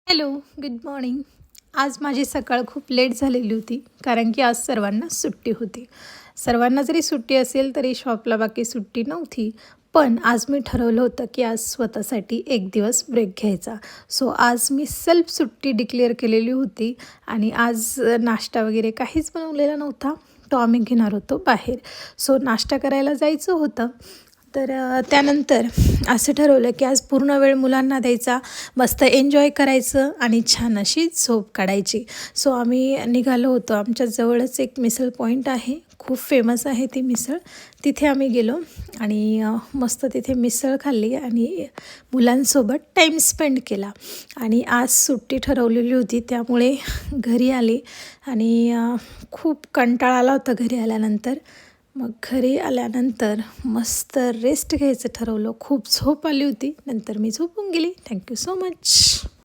Hello, good morning. आज माझी सकाळ खूप लेट झालेली होती कारण की आज सर्वांना सुट्टी होती. सर्वांना जरी सुट्टी असेल तरी शॉपला बाकी सुट्टी नव्हती. पण आज मी ठरवलं होतं की आज स्वतःसाठी एक दिवस ब्रेक घ्यायचा. सो आज मी सेल्फ सुट्टी डिक्लेअर केलेली होती आणि आज नाश्ता वगैरे काहीच बनवलेला नव्हता. तो आम्ही घेणार होतो बाहेर. सो नाश्ता करायला जायचं होतं. तर त्यानंतर असं ठरवलं की आज पूर्ण वेळ मुलांना द्यायचा, मस्त एन्जॉय करायचं आणि छान अशी झोप काढायची. सो आम्ही निघालो होतो. आमच्या जवळच एक मिसळ पॉईंट आहे, खूप फेमस आहे ती मिसळ. तिथे आम्ही गेलो आणि मस्त तिथे मिसळ खाल्ली आणि मुलांसोबत टाईम स्पेंड केला. आणि आज सुट्टी ठरवलेली होती त्यामुळे घरी आले आणि खूप कंटाळा आला होता घरी आल्यानंतर. मग घरी आल्यानंतर मस्त रेस्ट घ्यायचं ठरवलं. खूप झोप आली होती. नंतर मी झोपून गेली. Thank you so much.